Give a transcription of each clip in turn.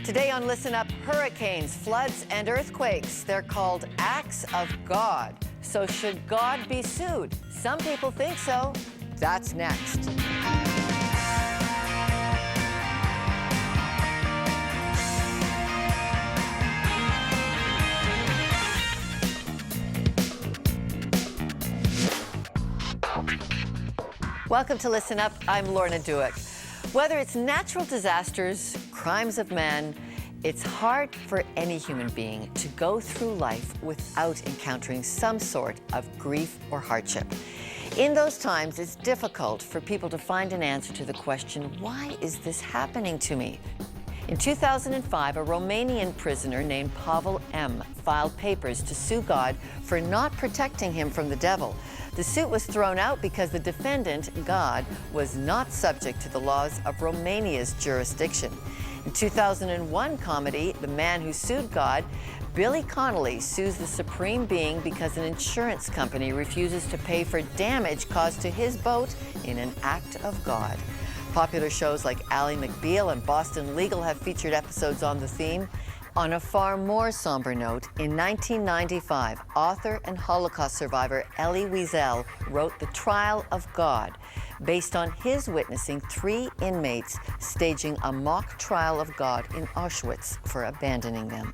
Today on Listen Up, hurricanes, floods, and earthquakes. They're called acts of God. So should God be sued? Some people think so. That's next. Welcome to Listen Up. I'm Lorna Dueck. Whether it's natural disasters, crimes of man, it's hard for any human being to go through life without encountering some sort of grief or hardship. In those times, it's difficult for people to find an answer to the question, why is this happening to me? In 2005, a Romanian prisoner named Pavel M. filed papers to sue God for not protecting him from the devil. The suit was thrown out because the defendant, God, was not subject to the laws of Romania's jurisdiction. In 2001 comedy, The Man Who Sued God, Billy Connolly sues the Supreme Being because an insurance company refuses to pay for damage caused to his boat in an act of God. Popular shows like Ally McBeal and Boston Legal have featured episodes on the theme. On a far more somber note, in 1995, author and Holocaust survivor Elie Wiesel wrote The Trial of God, based on his witnessing 3 inmates staging a mock trial of God in Auschwitz for abandoning them.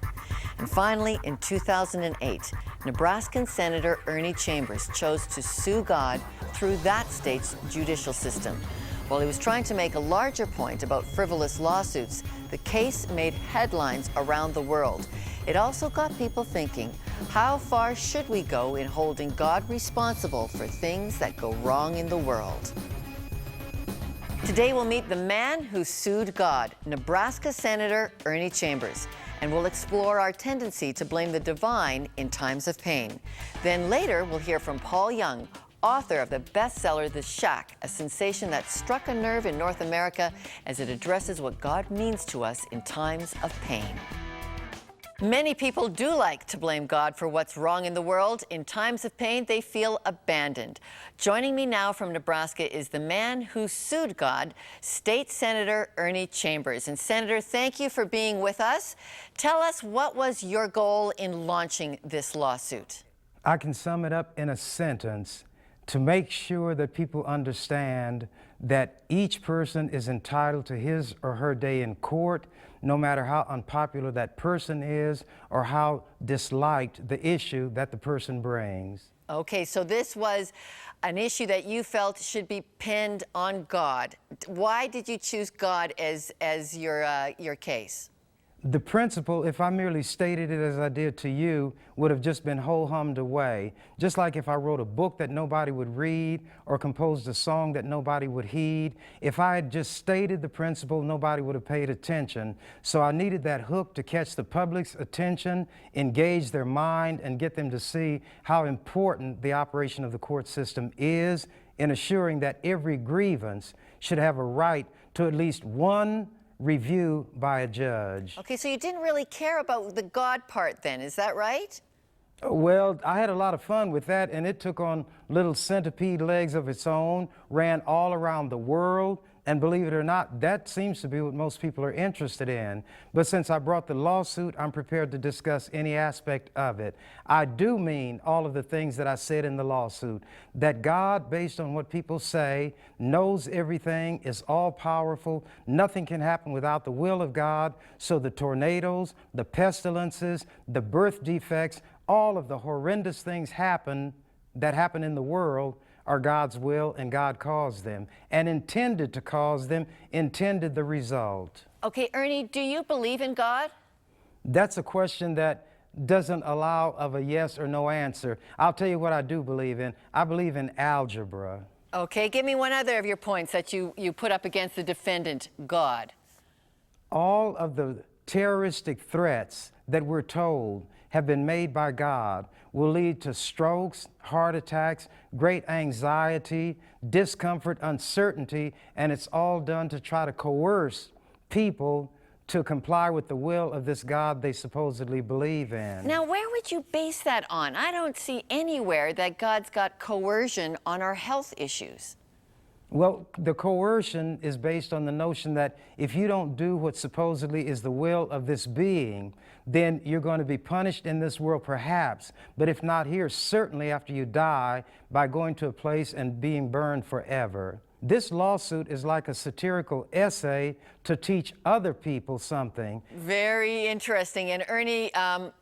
And finally, in 2008, Nebraskan Senator Ernie Chambers chose to sue God through that state's judicial system. While he was trying to make a larger point about frivolous lawsuits, the case made headlines around the world. It also got people thinking, how far should we go in holding God responsible for things that go wrong in the world? Today we'll meet the man who sued God, Nebraska Senator Ernie Chambers, and we'll explore our tendency to blame the divine in times of pain. Then later we'll hear from Paul Young, author of the bestseller The Shack, a sensation that struck a nerve in North America as it addresses what God means to us in times of pain. Many people do like to blame God for what's wrong in the world. In times of pain, they feel abandoned. Joining me now from Nebraska is the man who sued God, State Senator Ernie Chambers. And Senator, thank you for being with us. Tell us, what was your goal in launching this lawsuit? I can sum it up in a sentence: to make sure that people understand that each person is entitled to his or her day in court, no matter how unpopular that person is or how disliked the issue that the person brings. Okay, so this was an issue that you felt should be pinned on God. Why did you choose God as your case? The principle, if I merely stated it as I did to you, would have just been ho-hummed away. Just like if I wrote a book that nobody would read or composed a song that nobody would heed. If I had just stated the principle, nobody would have paid attention. So I needed that hook to catch the public's attention, engage their mind, and get them to see how important the operation of the court system is in assuring that every grievance should have a right to at least one review by a judge. Okay, so you didn't really care about the God part then, is that right? Well, I had a lot of fun with that, and it took on little centipede legs of its own, ran all around the world, and believe it or not, that seems to be what most people are interested in. But since I brought the lawsuit, I'm prepared to discuss any aspect of it. I do mean all of the things that I said in the lawsuit, that God, based on what people say, knows everything, is all-powerful, nothing can happen without the will of God, so the tornadoes, the pestilences, the birth defects, all of the horrendous things that happen in the world are God's will, and God caused them, and intended to cause them, intended the result. Okay, Ernie, do you believe in God? That's a question that doesn't allow of a yes or no answer. I'll tell you what I do believe in. I believe in algebra. Okay, give me one other of your points that you put up against the defendant, God. All of the terroristic threats that we're told have been made by God will lead to strokes, heart attacks, great anxiety, discomfort, uncertainty, and it's all done to try to coerce people to comply with the will of this God they supposedly believe in. Now, where would you base that on? I don't see anywhere that God's got coercion on our health issues. Well, the coercion is based on the notion that if you don't do what supposedly is the will of this being, then you're going to be punished in this world perhaps, but if not here, certainly after you die by going to a place and being burned forever. This lawsuit is like a satirical essay to teach other people something. Very interesting. And Ernie,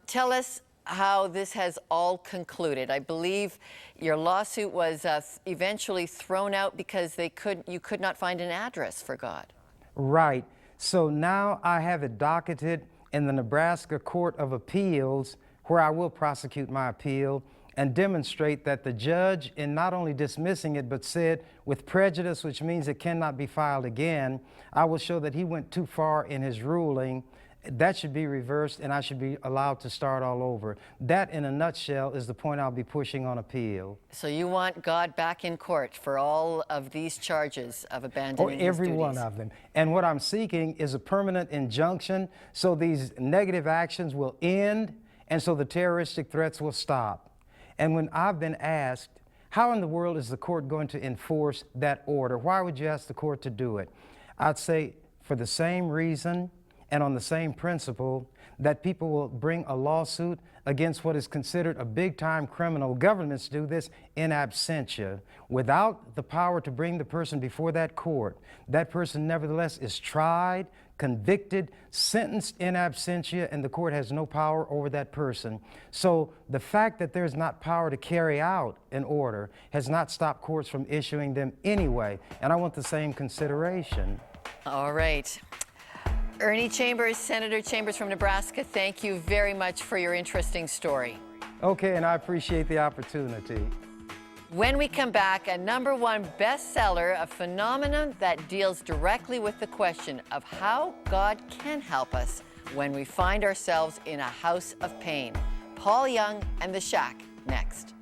tell us how this has all concluded. I believe your lawsuit was eventually thrown out because you could not find an address for God. Right. So now I have it docketed in the Nebraska Court of Appeals, where I will prosecute my appeal and demonstrate that the judge, in not only dismissing it, but said with prejudice, which means it cannot be filed again, I will show that he went too far in his ruling. That should be reversed, and I should be allowed to start all over. That, in a nutshell, is the point I'll be pushing on appeal. So you want God back in court for all of these charges of abandoning his Every duties. one of them. And what I'm seeking is a permanent injunction so these negative actions will end and so the terroristic threats will stop. And when I've been asked, how in the world is the court going to enforce that order? Why would you ask the court to do it? I'd say for the same reason and on the same principle that people will bring a lawsuit against what is considered a big-time criminal. Governments do this in absentia. Without the power to bring the person before that court, that person nevertheless is tried, convicted, sentenced in absentia, and the court has no power over that person. So the fact that there's not power to carry out an order has not stopped courts from issuing them anyway, and I want the same consideration. All right. Ernie Chambers, Senator Chambers from Nebraska, thank you very much for your interesting story. Okay, and I appreciate the opportunity. When we come back, a #1 bestseller, a phenomenon that deals directly with the question of how God can help us when we find ourselves in a house of pain. Paul Young and The Shack, next.